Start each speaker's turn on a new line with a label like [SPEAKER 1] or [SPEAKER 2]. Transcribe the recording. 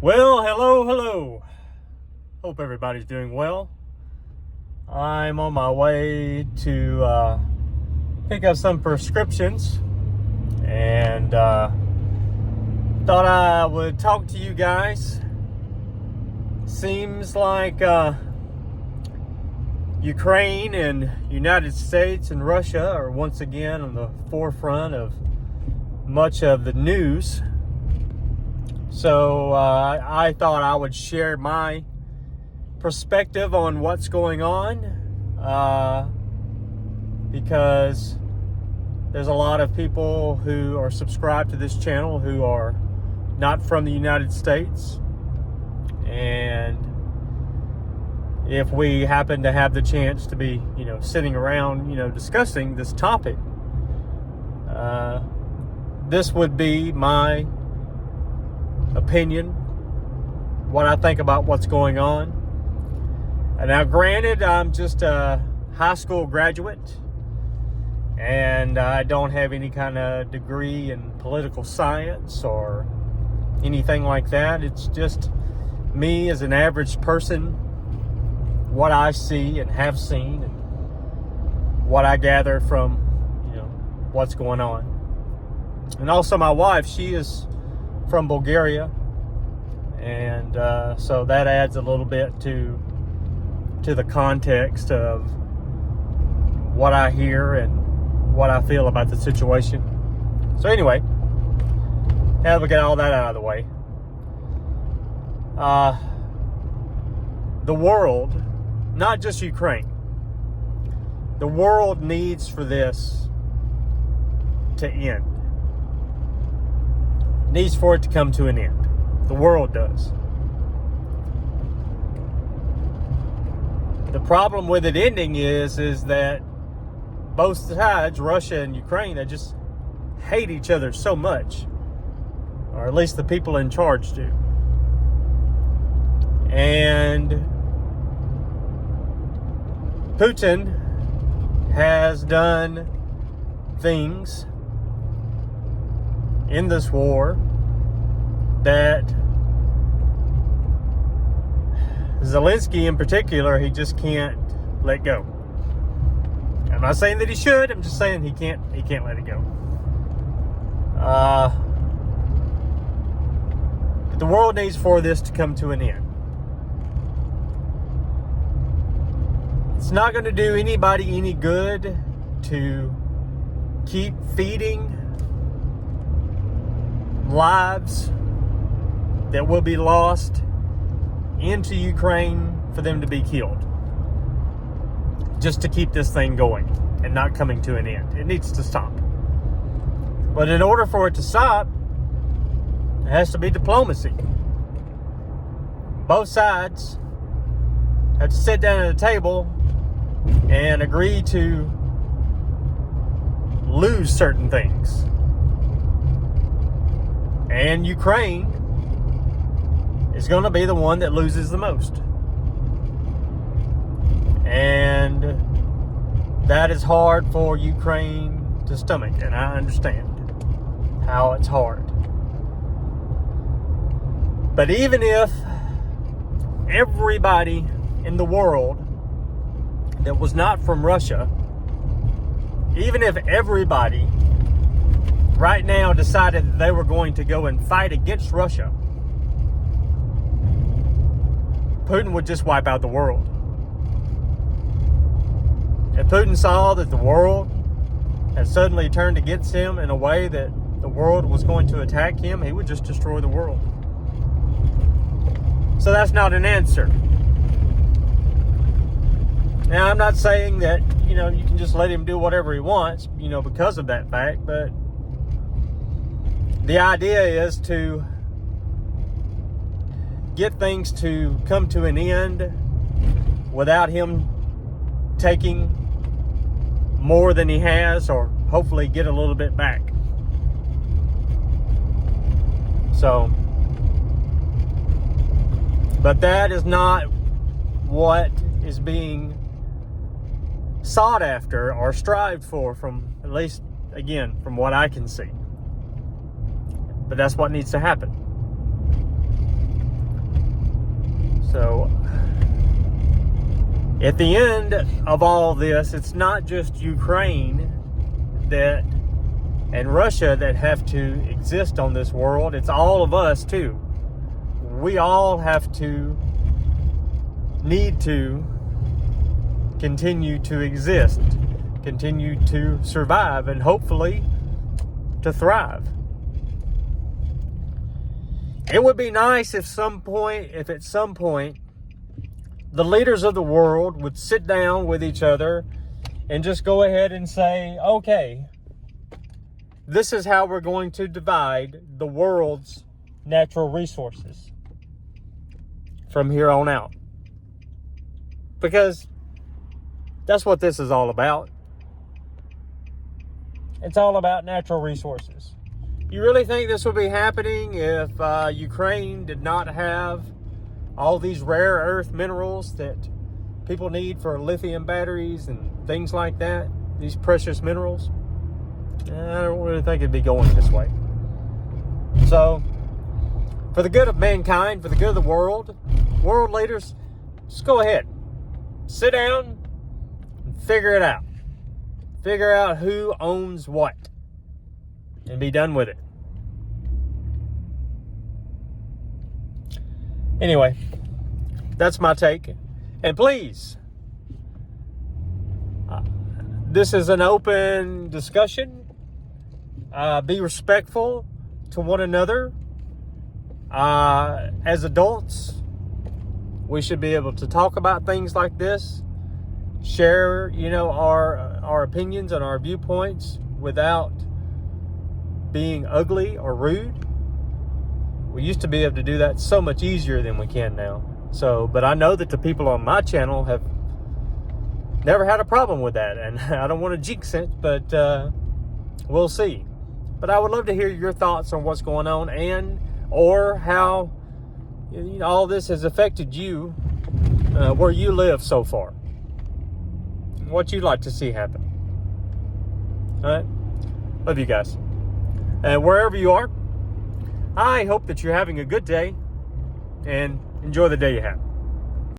[SPEAKER 1] Well, hello. Hope everybody's doing well. I'm on my way to pick up some prescriptions and thought I would talk to you guys. Seems like Ukraine and United States and Russia are once again on the forefront of much of the news. So I thought I would share my perspective on what's going on because there's a lot of people who are subscribed to this channel who are not from the United States. And if we happen to have the chance to be, sitting around, discussing this topic, this would be my opinion, what I think about what's going on. And now, granted, I'm just a high school graduate, and I don't have any kind of degree in political science or anything like that. It's just me as an average person, what I see and have seen, and what I gather from, what's going on. And also my wife, she is from Bulgaria, and so that adds a little bit to the context of what I hear and what I feel about the situation. So anyway, now that we get all that out of the way, the world, not just Ukraine, the world needs for this to end. Needs for it to come to an end. The world does. The problem with it ending is that both sides, Russia and Ukraine, they just hate each other so much, or at least the people in charge do. And Putin has done things in this war that Zelensky in particular, he just can't let go. I'm not saying that he should, I'm just saying he can't let it go. The world needs for this to come to an end. It's not going to do anybody any good to keep feeding lives that will be lost into Ukraine for them to be killed, just to keep this thing going and not coming to an end. It needs to stop. But in order for it to stop, it has to be diplomacy. Both sides have to sit down at a table and agree to lose certain things. And Ukraine is going to be the one that loses the most. And that is hard for Ukraine to stomach. And I understand how it's hard. But even if everybody in the world that was not from Russia, even if everybody right now decided that they were going to go and fight against Russia, Putin would just wipe out the world. If Putin saw that the world had suddenly turned against him in a way that the world was going to attack him, he would just destroy the world. So that's not an answer. Now, I'm not saying that, you can just let him do whatever he wants, because of that fact, but the idea is to get things to come to an end without him taking more than he has, or hopefully get a little bit back. So, but that is not what is being sought after or strived for, from at least, again, from what I can see. But that's what needs to happen. So at the end of all this, it's not just Ukraine and Russia that have to exist on this world. It's all of us too. We all have to need to continue to exist, continue to survive, and hopefully to thrive. It would be nice if at some point the leaders of the world would sit down with each other and just go ahead and say, okay, this is how we're going to divide the world's natural resources from here on out. Because that's what this is all about. It's all about natural resources. You really think this would be happening if Ukraine did not have all these rare earth minerals that people need for lithium batteries and things like that? These precious minerals? I don't really think it'd be going this way. So, for the good of mankind, for the good of the world leaders, just go ahead. Sit down and figure it out. Figure out who owns what. And be done with it. Anyway, that's my take. And please, this is an open discussion. Be respectful to one another. As adults, we should be able to talk about things like this. Share, our opinions and our viewpoints without being ugly or rude. We used to be able to do that so much easier than we can now. But I know that the people on my channel have never had a problem with that, and I don't want to jinx it, but we'll see. But I would love to hear your thoughts on what's going on or how all this has affected you where you live so far. What you'd like to see happen. All right? Love you guys. And wherever you are, I hope that you're having a good day and enjoy the day you have.